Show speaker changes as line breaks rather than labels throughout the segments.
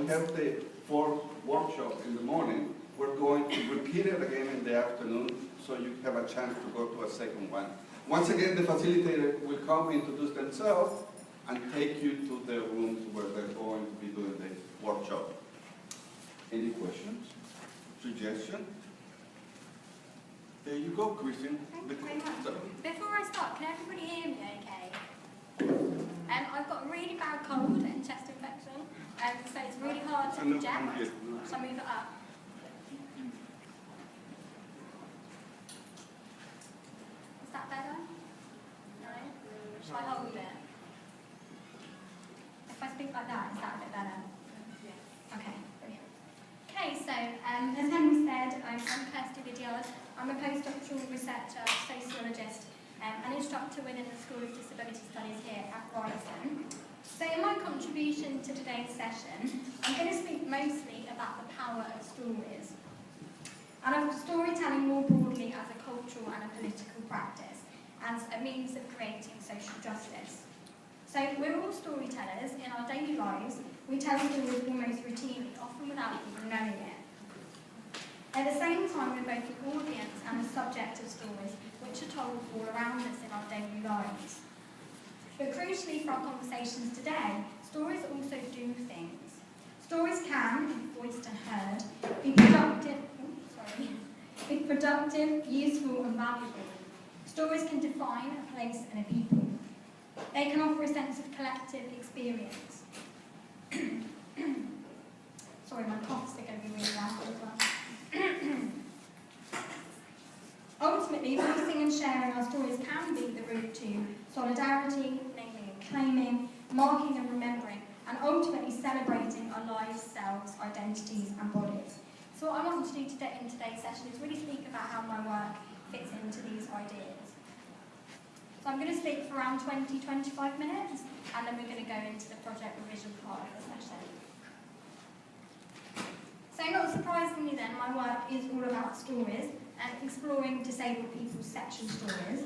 we have the fourth workshop in the morning. We're going to repeat it again in the afternoon, so you have a chance to go to a second one. Once again, the facilitator will come, introduce themselves, and take you to the rooms where they're going to be doing the workshop. Any questions? Suggestions? There you go, Christian.
Thank you very much. Before I start, can everybody hear me okay? I've got a really bad cold and chest infection, so it's really hard to project, so I move it up. Is that better? No? Shall I hold it? If I speak like that, is that a bit better? Yeah. Okay, brilliant. Okay, so as Henry said, I'm Kirsty Vidyard. I'm a postdoctoral researcher, sociologist, and instructor within the School of Disability Studies here at Ryerson. So in my contribution to today's session, I'm going to speak mostly about the power of stories, and of storytelling more broadly as a cultural and a political practice, as a means of creating social justice. So we're all storytellers. In our daily lives, we tell stories almost routinely, often without even knowing it. At the same time, we're both the audience and the subject of stories, which are told all around us in our daily lives. But crucially for our conversations today, stories also do things. Stories can, if voiced and heard, be productive, useful and valuable. Stories can define a place and a people. They can offer a sense of collective experience. Sorry, my coughs are going to be really loud as well. Ultimately, voicing and sharing our stories can be the route to solidarity, naming and claiming, marking and remembering, and ultimately celebrating our lives, selves, identities and bodies. So what I want to do today in today's session is really speak about how my work fits into these ideas. So I'm going to speak for around 20-25 minutes, and then we're going to go into the project ReVision part of the session. So not surprisingly then, my work is all about stories and exploring disabled people's sexual stories.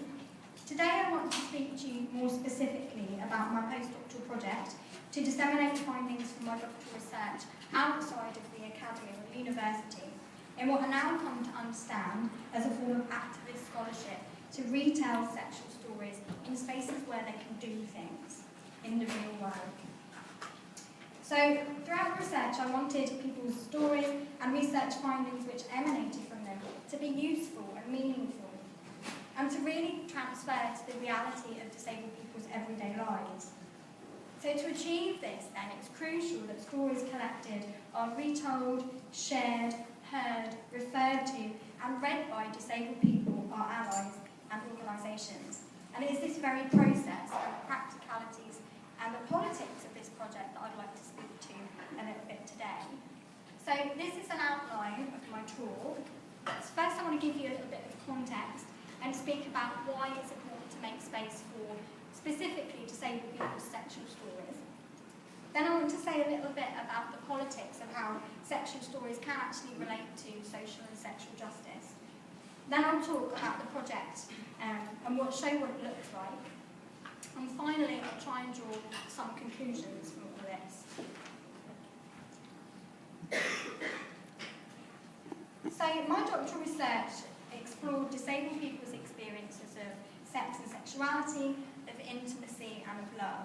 Today I want to speak to you more specifically about my postdoctoral project to disseminate findings from my doctoral research outside of the academy or the university in what I now come to understand as a form of activist scholarship to retell sexual stories in spaces where they can do things in the real world. So throughout the research I wanted people's stories and research findings which emanated from them to be useful and meaningful, and to really transfer to the reality of disabled people's everyday lives. So to achieve this then, it's crucial that stories collected are retold, shared, heard, referred to and read by disabled people, our allies and organisations. And it is this very process and the practicalities and the politics of this project that I'd like to speak to a little bit today. So this is an outline of my talk. First I want to give you a little bit of context and speak about why it's important to make space for specifically disabled people's sexual stories. Then I want to say a little bit about the politics of how sexual stories can actually relate to social and sexual justice. Then I'll talk about the project and show what it looks like. And finally, I'll try and draw some conclusions from all this. So my doctoral research explored disabled people's experiences of sex and sexuality, of intimacy and of love.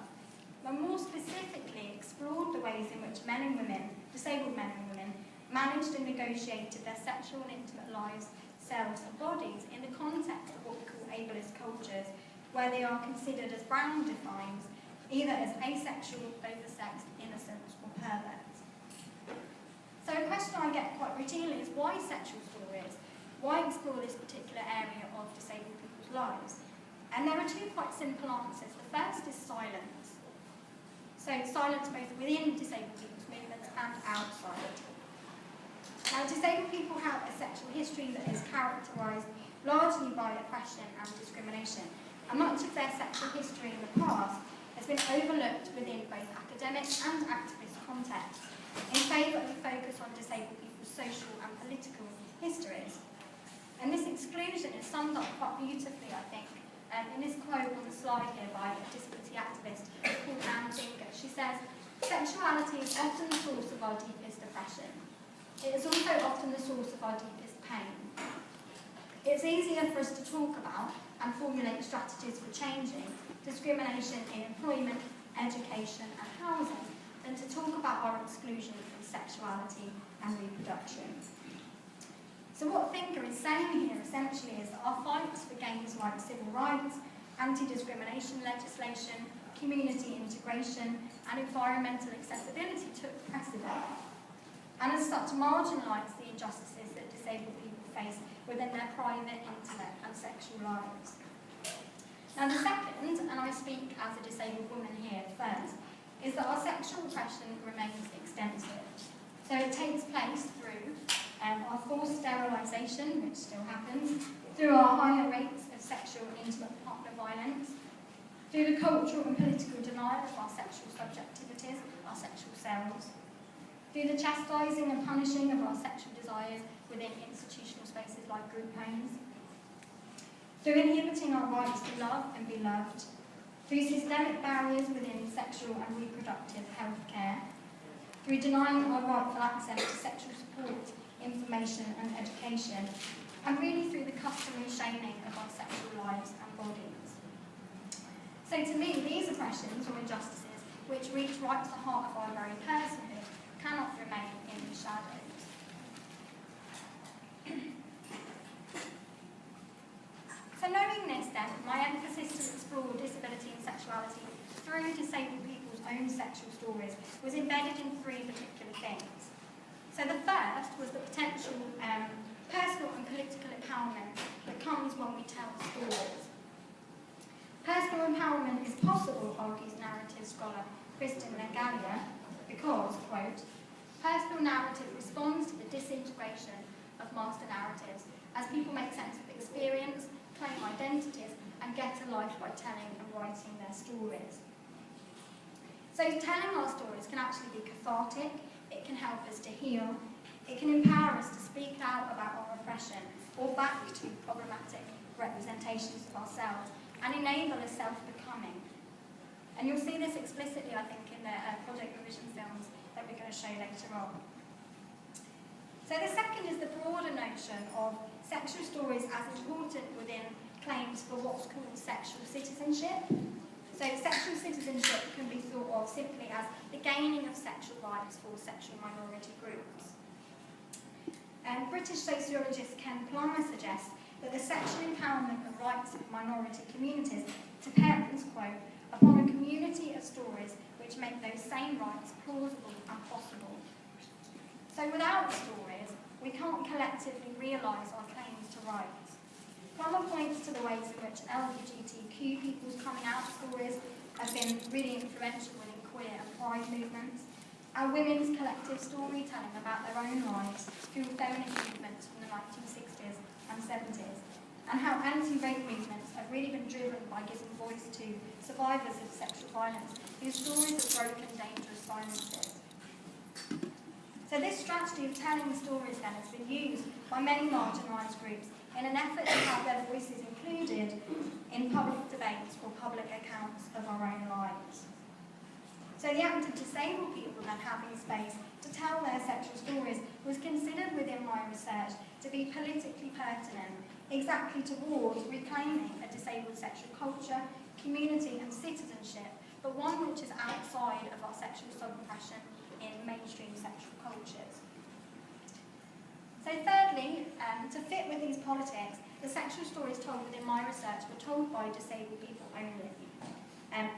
But more specifically, explored the ways in which men and women, disabled men and women, managed and negotiated their sexual and intimate lives, selves and bodies in the context of what we call ableist cultures, where they are considered, as Brown defines, either as asexual, oversexed, innocent or perverts. So a question I get quite routinely is why sexual stories? Why explore this particular area of disabled people's lives? And there are two quite simple answers. The first is silence. So silence both within disabled people's movements and outside. Now, disabled people have a sexual history that is characterised largely by oppression and discrimination, and much of their sexual history in the past has been overlooked within both academic and activist contexts in favour of a focus on disabled people's social and political histories. And this exclusion is summed up quite beautifully, I think, in this quote on the slide here by a disability activist called Anne Tinker. She says, Sexuality is often the source of our deepest depression. It is also often the source of our deepest pain. It's easier for us to talk about and formulate strategies for changing discrimination in employment, education and housing than to talk about our exclusion from sexuality and reproduction. So what Finger is saying here essentially is that our fights for gains like civil rights, anti-discrimination legislation, community integration and environmental accessibility took precedent, and as such marginalised the injustices that disabled people face within their private, intimate and sexual lives. Now the second, and I speak as a disabled woman here first, is that our sexual oppression remains extensive. So it takes place through our forced sterilisation, which still happens, through our higher rates of sexual and intimate partner violence, through the cultural and political denial of our sexual subjectivities, our sexual selves, through the chastising and punishing of our sexual desires within institutional spaces like group homes, through inhibiting our rights to love and be loved, through systemic barriers within sexual and reproductive health care, through denying our rightful access to sexual support, information and education, and really through the customary shaming of our sexual lives and bodies. So to me, these oppressions or injustices, which reach right to the heart of our very personhood, cannot remain in the shadows. So knowing this then, my emphasis to explore disability and sexuality through disabled people's own sexual stories was embedded in three particular things. So the first was the potential personal and political empowerment that comes when we tell stories. Personal empowerment is possible, argues narrative scholar Kristen Lengalia, because, quote, personal narrative responds to the disintegration of master narratives as people make sense of experience, claim identities, and get a life by telling and writing their stories. So telling our stories can actually be cathartic, it can help us to heal, it can empower us to speak out about our oppression or back to problematic representations of ourselves and enable a self-becoming. And you'll see this explicitly, I think, in the Project ReVision films that we're going to show later on. So the second is the broader notion of sexual stories as important within claims for what's called sexual citizenship. So sexual citizenship can be thought of simply as the gaining of sexual rights for sexual minority groups. British sociologist Ken Plummer suggests that the sexual empowerment of rights of minority communities depends, quote, upon a community of stories which make those same rights plausible and possible. So without stories, we can't collectively realise our claims to rights. Plummer points to the ways in which LGBTQ people's coming out stories have been really influential within queer and pride movements, and women's collective storytelling about their own lives through feminist movements from the 1960s and 70s, and how anti-rape movements have really been driven by giving voice to survivors of sexual violence whose stories have broken dangerous silences. So this strategy of telling stories then has been used by many marginalised groups in an effort to have their voices included in public debates or public accounts of our own lives. So the act of disabled people then having space to tell their sexual stories was considered within my research to be politically pertinent, exactly towards reclaiming a disabled sexual culture, community and citizenship, but one which is outside of our sexual suppression in mainstream sexual cultures. So thirdly, to fit with these politics, the sexual stories told within my research were told by disabled people only,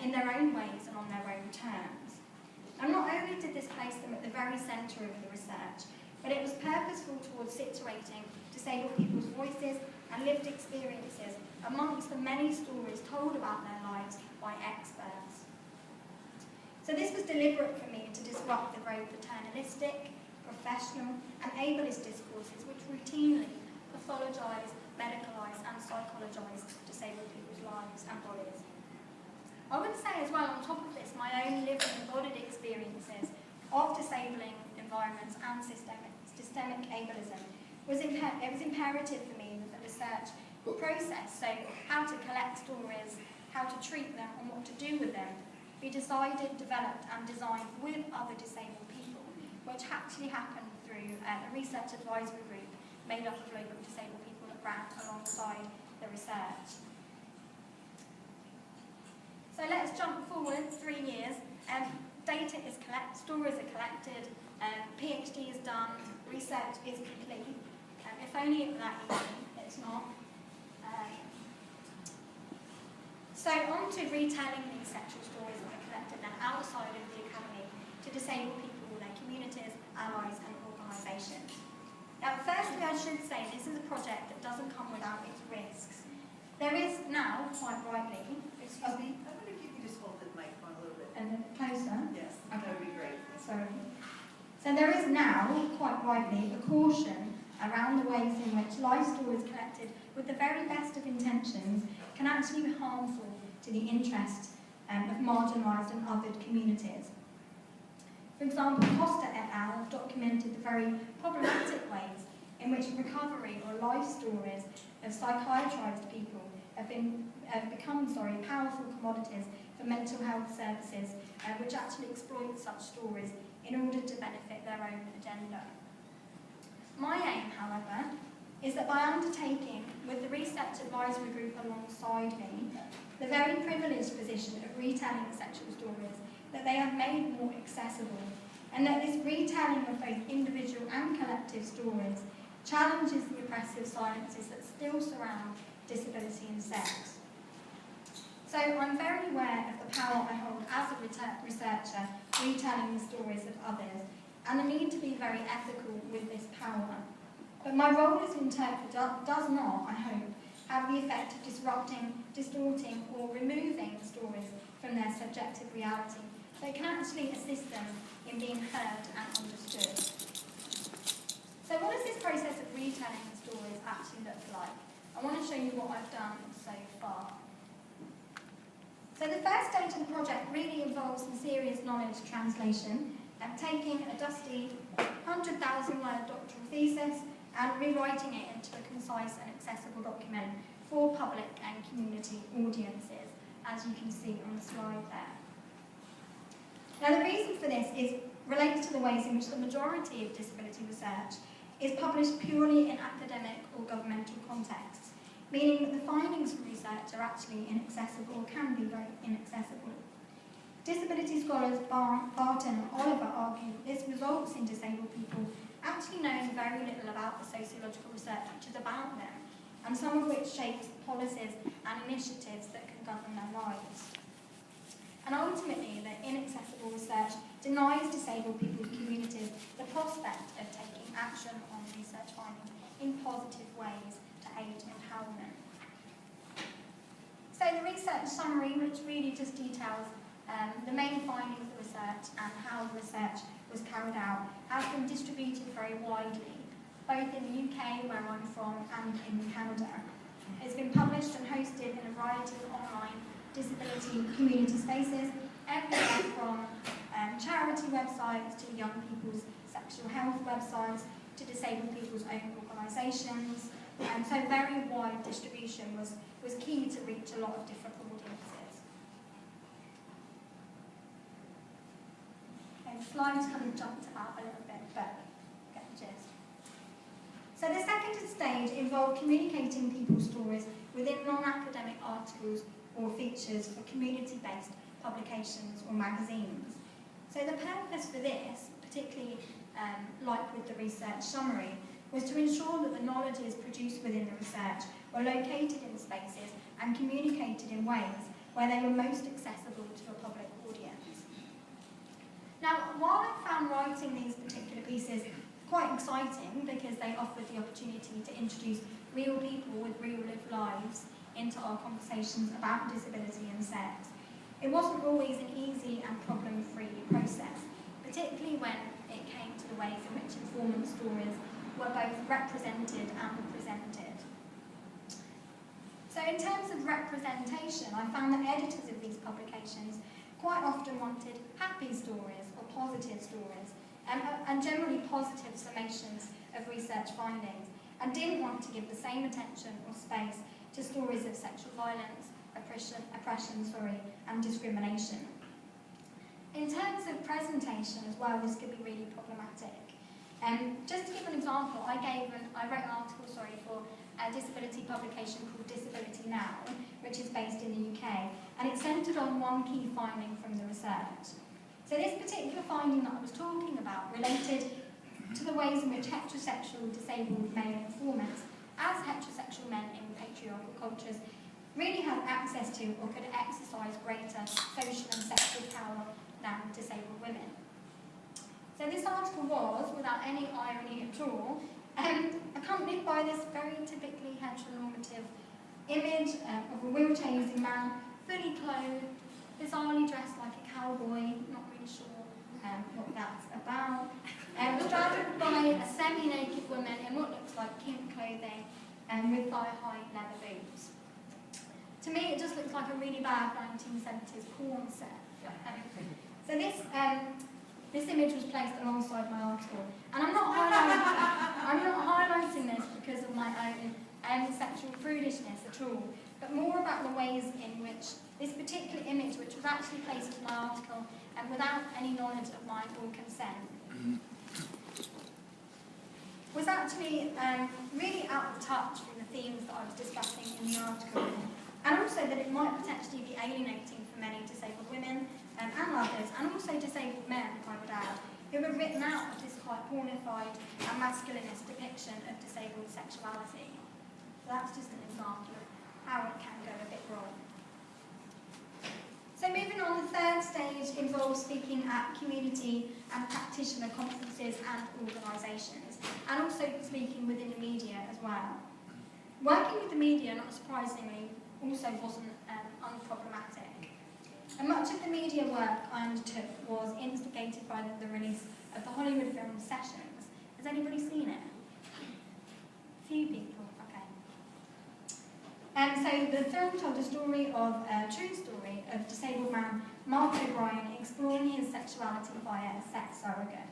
in their own ways and on their own terms. And not only did this place them at the very centre of the research, but it was purposeful towards situating disabled people's voices and lived experiences amongst the many stories told about their lives by experts. So this was deliberate for me to disrupt the very paternalistic, professional and ableist discourses which routinely pathologise, medicalise and psychologise disabled people's lives and bodies. I would say as well, on top of this, my own lived and embodied experiences of disabling environments and systemic ableism was imperative for me with the research process. So how to collect stories, how to treat them and what to do with them be decided, developed and designed with other disabled people, which actually happened through a research advisory group made up of local disabled people that ran alongside the research. So let's jump forward 3 years. Data is collected, stories are collected, PhD is done, research is complete. If only it were that easy, it's not. So on to retelling these sexual stories that are collected then outside of the academy to disabled people, their communities, allies and organisations. Now firstly I should say this is a project that doesn't come without its risks. There is now, quite rightly...
Excuse me, I wonder if you could just hold the microphone a little bit.
And then closer?
Yes,
Okay.
that would be great.
Sorry. So there is now, quite rightly, a caution around the ways in which life stories collected with the very best of intentions can actually be harmful to the interests of marginalised and othered communities. For example, Costa et al. Have documented the very problematic ways in which recovery or life stories of psychiatrised people have become powerful commodities for mental health services, which actually exploit such stories in order to benefit their own agenda. My aim, however, is that by undertaking, with the research advisory group alongside me, the very privileged position of retelling sexual stories, that they have made more accessible, and that this retelling of both individual and collective stories challenges the oppressive silences that still surround disability and sex. So I'm very aware of the power I hold as a researcher retelling the stories of others, and the need to be very ethical with this power. But my role as an interpreter does not, I hope, have the effect of disrupting, distorting or removing stories from their subjective reality. So it can actually assist them in being heard and understood. So what does this process of retelling the stories actually look like? I want to show you what I've done so far. So the first stage of the project really involves some serious knowledge translation, taking a dusty 100,000-word doctoral thesis and rewriting it into a concise and accessible document for public and community audiences, as you can see on the slide there. Now the reason for this relates to the ways in which the majority of disability research is published purely in academic or governmental contexts, meaning that the findings from research are actually inaccessible or can be very inaccessible. Disability scholars Barton and Oliver argue that this results in disabled people actually knowing very little about the sociological research which is about them, and some of which shapes policies and initiatives that can govern their lives. And ultimately, the inaccessible research denies disabled people's communities the prospect of taking action on research findings in positive ways to aid empowerment. So the research summary, which really just details the main findings of the research and how the research was carried out, has been distributed very widely, both in the UK, where I'm from, and in Canada. It's been published and hosted in a variety of online disability community spaces, everywhere from charity websites to young people's sexual health websites to disabled people's own organisations. So very wide distribution was key to reach a lot of different audiences. Okay, the slides kind of jumped out a little bit, but get the gist. So the second stage involved communicating people's stories within non-academic articles or features for community-based publications or magazines. So the purpose for this, particularly like with the research summary, was to ensure that the knowledges produced within the research were located in spaces and communicated in ways where they were most accessible to a public audience. Now, while I found writing these particular pieces quite exciting because they offered the opportunity to introduce real people with real lived lives into our conversations about disability and sex, it wasn't always an easy and problem-free process, particularly when it came to the ways in which informant stories were both represented and presented. So in terms of representation, I found that editors of these publications quite often wanted happy stories or positive stories, and generally positive summations of research findings, and didn't want to give the same attention or space to stories of sexual violence, oppression, and discrimination. In terms of presentation as well, this could be really problematic. Just to give an example, I wrote an article for a disability publication called Disability Now, which is based in the UK, and it centred on one key finding from the research. So this particular finding that I was talking about related to the ways in which heterosexual disabled male informants, as heterosexual men in patriarchal cultures, really have access to or could exercise greater social and sexual power than disabled women. So this article was, without any irony at all, accompanied by this very typically heteronormative image of a wheelchair-using man, fully clothed, bizarrely dressed like a cowboy, not really sure what that's about, surrounded by a semi-naked woman in what looks like kink clothing and with thigh-high leather boots. To me, it just looks like a really bad 1970s porn set. So this image was placed alongside my article, and I'm not highlighting this because of my own sexual prudishness at all, but more about the ways in which this particular image, which was actually placed in my article and without any knowledge of mine or consent, was actually really out of touch from the themes that I was discussing in the article, and also that it might potentially be alienating for many disabled women and others, and also disabled men, I would add, who were written out of this quite pornified and masculinist depiction of disabled sexuality. So that's just an example of how it can go a bit wrong. So moving on, the third stage involves speaking at community and practitioner conferences and organisations, and also speaking within the media as well. Working with the media, not surprisingly, also wasn't unproblematic. And much of the media work I undertook was instigated by the release of the Hollywood film Sessions. Has anybody seen it? A few people, okay. And so the film told the story of a true story of disabled man Mark O'Brien exploring his sexuality via a sex surrogate.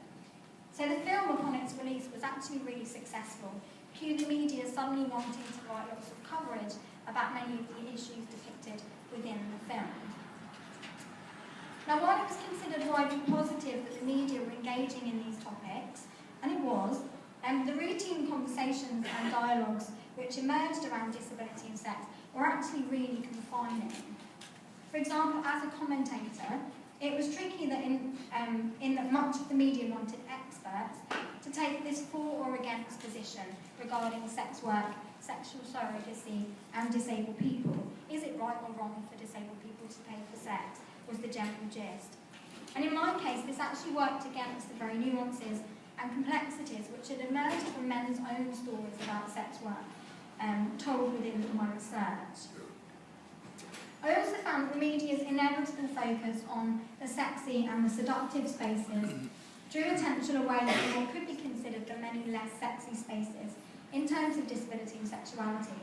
So the film, upon its release, was actually really successful. Cue the media suddenly wanting to write lots of coverage about many of the issues depicted within the film. Now, while it was considered widely positive that the media were engaging in these topics, and it was, the routine conversations and dialogues which emerged around disability and sex were actually really confining. For example, as a commentator, it was tricky that in that much of the media wanted experts to take this for or against position regarding sex work, sexual surrogacy, and disabled people. Is it right or wrong for disabled people to pay for sex? Was the general gist. And in my case, this actually worked against the very nuances and complexities which had emerged from men's own stories about sex work, told within my research. I also found the media's inevitable focus on the sexy and the seductive spaces drew attention away from what could be considered the many less sexy spaces in terms of disability and sexuality.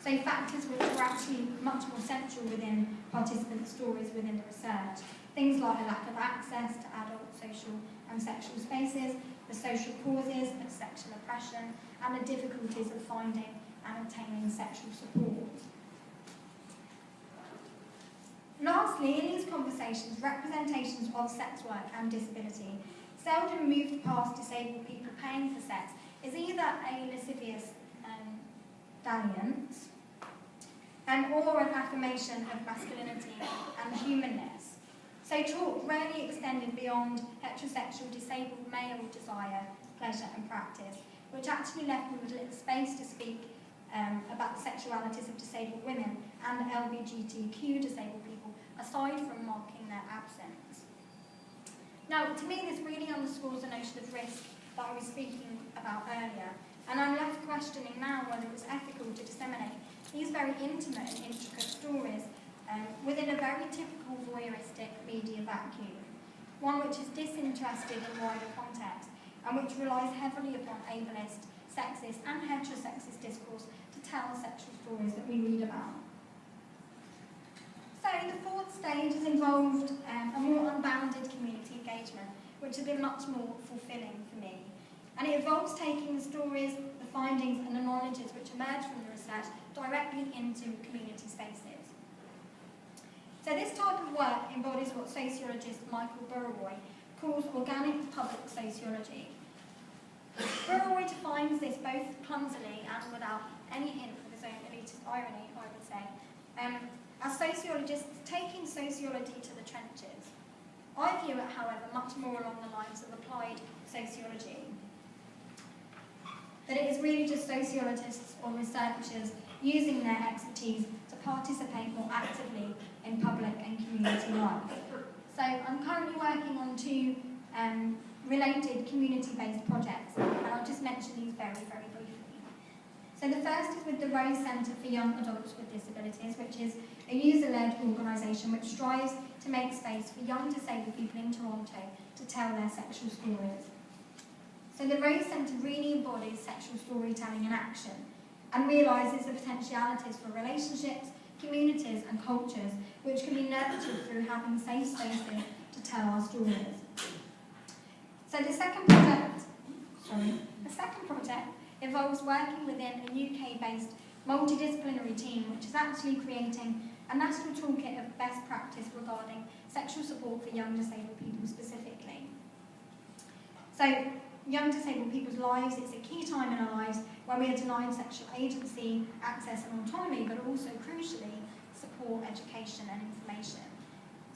So factors which were actually much more central within participants' stories within the research. Things like a lack of access to adult social and sexual spaces, the social causes of sexual oppression, and the difficulties of finding and obtaining sexual support. Lastly, in these conversations, representations of sex work and disability seldom moved past disabled people paying for sex is either a lascivious dalliance or an affirmation of masculinity and humanness. So talk rarely extended beyond heterosexual disabled male desire, pleasure and practice, which actually left me with little space to speak about the sexualities of disabled women and LGBTQ disabled people, aside from marking their absence. Now, to me, this really underscores the notion of risk that I was speaking about earlier, and I'm left questioning now whether it was ethical to disseminate these very intimate and intricate stories within a very typical voyeuristic media vacuum, one which is disinterested in wider context and which relies heavily upon ableist, sexist and heterosexist discourse to tell sexual stories that we read about. So the fourth stage has involved a more unbounded community engagement, which has been much more fulfilling for me. And it involves taking the stories, the findings and the knowledges which emerge from the research directly into community spaces. So So this type of work embodies what sociologist Michael Burroy calls organic public sociology. Burroy defines this both clumsily and without any hint of his own elitist irony, I would say, as sociologists taking sociology to the trenches. I view it, however, much more along the lines of applied sociology. That it is really just sociologists or researchers using their expertise to participate more actively in public and community life. So I'm currently working on two related community-based projects, and I'll just mention these very, very briefly. So the first is with the Rose Centre for Young Adults with Disabilities, which is a user-led organisation which strives to make space for young disabled people in Toronto to tell their sexual stories. So the Rose Centre really embodies sexual storytelling in action and realises the potentialities for relationships, communities and cultures which can be nurtured through having safe spaces to tell our stories. So the second project involves working within a UK-based multidisciplinary team which is actually creating a national toolkit of best practice regarding sexual support for young disabled people specifically. So young disabled people's lives, it's a key time in our lives when we are denied sexual agency, access and autonomy, but also crucially support, education and information.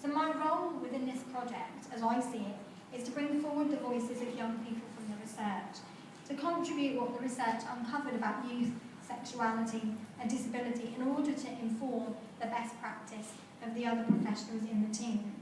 So my role within this project, as I see it, is to bring forward the voices of young people from the research, to contribute what the research uncovered about youth, sexuality and disability in order to inform the best practice of the other professionals in the team.